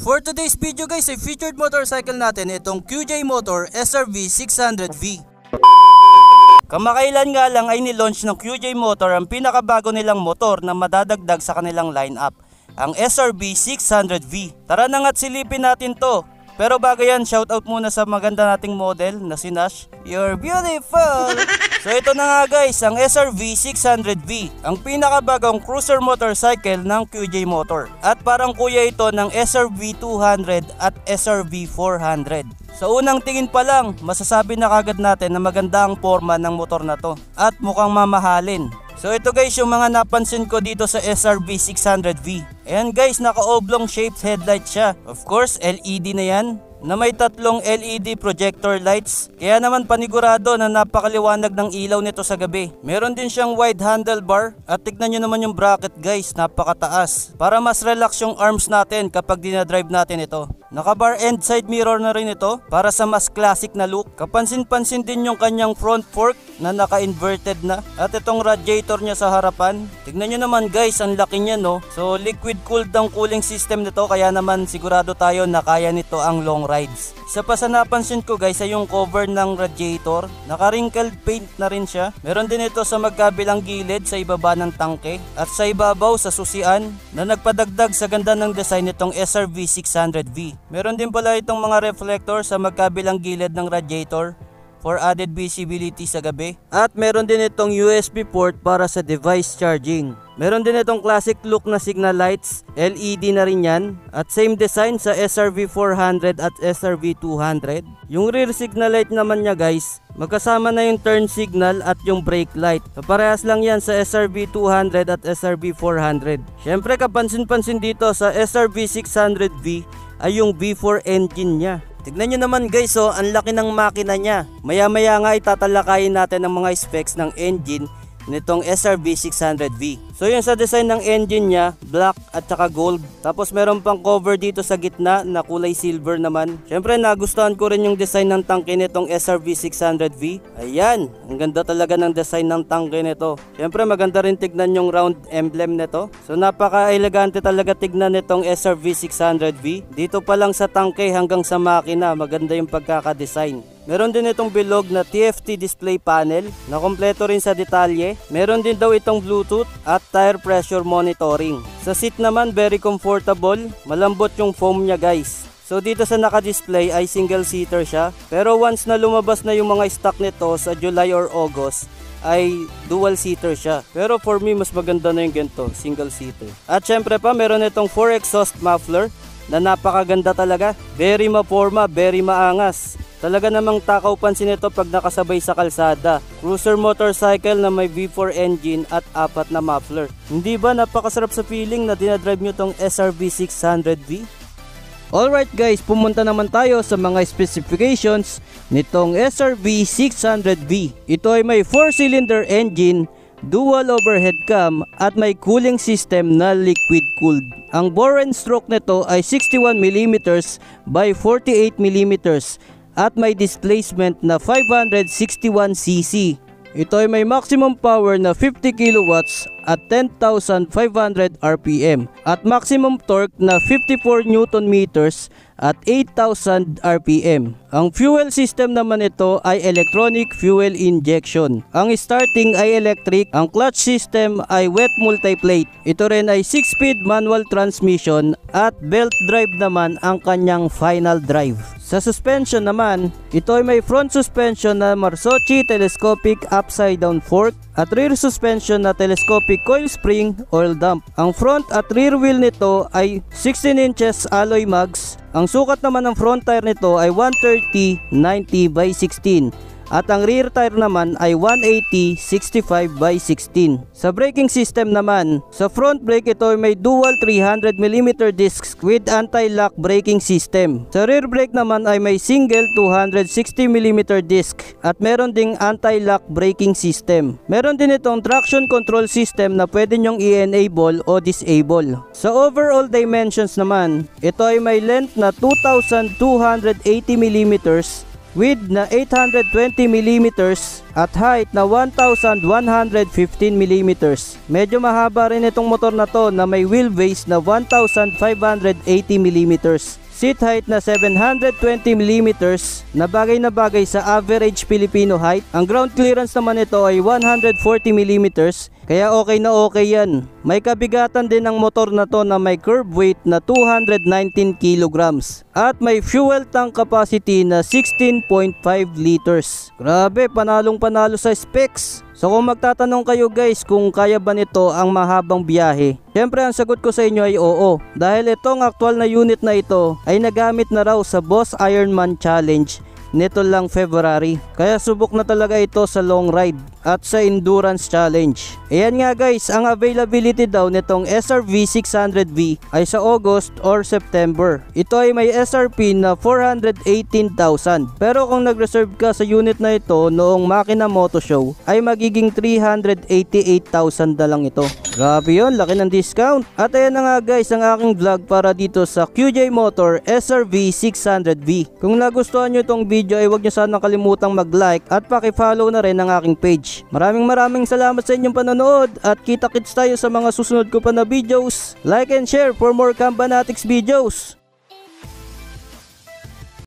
For today's video guys ay featured motorcycle natin itong QJ Motor SRV 600V. Kamakailan nga lang ay nilaunch ng QJ Motor ang pinakabago nilang motor na madadagdag sa kanilang lineup, ang SRV 600V. Tara na nga't silipin natin to. Pero bago yan, shoutout muna sa maganda nating model na si Nash. You're beautiful! So ito na nga guys, ang SRV 600V, ang pinakabagong cruiser motorcycle ng QJ Motor. At parang kuya ito ng SRV 200 at SRV 400. Sa unang tingin pa lang, masasabi na kagad natin na maganda ang forma ng motor na to at mukhang mamahalin. So ito guys yung mga napansin ko dito sa SRV 600V. Ayan guys, naka-oblong shaped headlight siya. Of course, LED na yan, na may tatlong LED projector lights. Kaya naman panigurado na napakaliwanag ng ilaw nito sa gabi. Meron din siyang wide handlebar at tignan nyo naman yung bracket guys, napakataas. Para mas relax yung arms natin kapag dinadrive natin ito. Naka-bar end side mirror na rin ito para sa mas classic na look. Kapansin-pansin din yung kanyang front fork na naka-inverted na. At itong radiator niya sa harapan. Tignan nyo naman guys, ang laki niya no. So liquid cooled ang cooling system nito, kaya naman sigurado tayo na kaya nito ang long rides. Isa pa sa napansin ko guys ay yung cover ng radiator. Naka-wrinkled paint na rin siya. Meron din ito sa magkabilang gilid sa ibaba ng tangke. At sa ibabaw sa susian na nagpadagdag sa ganda ng design nitong SRV 600V. Meron din pala itong mga reflector sa magkabilang gilid ng radiator for added visibility sa gabi. At meron din itong USB port para sa device charging. Meron din itong classic look na signal lights, LED na rin yan. At same design sa SRV 400 at SRV 200. Yung rear signal light naman niya guys, magkasama na yung turn signal at yung brake light. So parehas lang yan sa SRV 200 at SRV 400. Syempre kapansin-pansin dito sa SRV 600V ay yung V4 engine niya. Tignan nyo naman guys, oh, ang laki ng makina niya. Maya-maya nga itatalakayin natin ang mga specs ng engine nitong SRV 600V. So yun sa design ng engine niya, black at saka gold. Tapos meron pang cover dito sa gitna na kulay silver naman. Syempre nagustuhan ko rin yung design ng tangke nitong SRV 600V. Ayan, ang ganda talaga ng design ng tangke nito. Syempre maganda rin tignan yung round emblem nito. So napaka-elegante talaga tignan nitong SRV 600V. Dito pa lang sa tangke hanggang sa makina, maganda yung pagkaka-design. Meron din itong bilog na TFT display panel na kompleto rin sa detalye. Meron din daw itong Bluetooth at tire pressure monitoring. Sa seat naman very comfortable, malambot yung foam niya guys. So dito sa naka-display ay single seater siya. Pero once na lumabas na yung mga stock nito sa July or August ay dual seater siya. Pero for me mas maganda na yung ganito, single seater. At syempre pa meron itong 4 exhaust muffler na napakaganda talaga. Very maporma, very maangas. Talaga namang takaw pansin ito pag nakasabay sa kalsada. Cruiser motorcycle na may V4 engine at 4 na muffler. Hindi ba napakasarap sa feeling na dinadrive nyo tong SRV 600V? Alright guys, pumunta naman tayo sa mga specifications nitong SRV 600V. Ito ay may 4-cylinder engine, dual overhead cam at may cooling system na liquid cooled. Ang bore and stroke nito ay 61mm by 48mm at may displacement na 561cc. Ito ay may maximum power na 50 kilowatts at 10,500 RPM at maximum torque na 54 Newton meters at 8,000 RPM. Ang fuel system naman ito ay electronic fuel injection. Ang starting ay electric, ang clutch system ay wet multiplate. Ito rin ay 6-speed manual transmission at belt drive naman ang kanyang final drive. Sa suspension naman, ito ay may front suspension na Marzocchi telescopic upside down fork at rear suspension na telescopic coil spring oil dump. Ang front at rear wheel nito ay 16 inches alloy mags. Ang sukat naman ng front tire nito ay 130/90 by 16. At ang rear tire naman ay 180/65 by 16. Sa braking system naman, sa front brake ito ay may dual 300mm discs with anti-lock braking system. Sa rear brake naman ay may single 260mm disc at meron ding anti-lock braking system. Meron din itong traction control system na pwede nyong i-enable o disable. Sa overall dimensions naman, ito ay may length na 2,280mm, width na 820mm at height na 1115mm. Medyo mahaba rin itong motor na to na may wheelbase na 1580mm. Seat height na 720mm na bagay sa average Filipino height. Ang ground clearance naman ito ay 140mm, kaya okay na okay yan. May kabigatan din ang motor na to na may curb weight na 219 kilograms at may fuel tank capacity na 16.5 liters. Grabe, panalong panalo sa specs. So kung magtatanong kayo guys kung kaya ba nito ang mahabang biyahe, syempre ang sagot ko sa inyo ay oo, dahil itong actual na unit na ito ay nagamit na raw sa Boss Ironman Challenge nito lang February. Kaya subok na talaga ito sa long ride at sa endurance challenge. Ayan nga guys, ang availability daw nitong SRV 600V ay sa August or September. Ito ay may SRP na 418,000. Pero kung nag-reserve ka sa unit na ito noong Makina Moto Show ay magiging 388,000 na lang ito. Grabe yun, laki ng discount. At ayan na nga guys ang aking vlog para dito sa QJ Motor SRV 600V. Kung nagustuhan nyo itong video ay huwag nyo sanang kalimutang mag-like at paki-follow na rin ang aking page. Maraming salamat sa inyong panonood at kita-kits tayo sa mga susunod ko pa na videos. Like and share for more Kambanatics videos.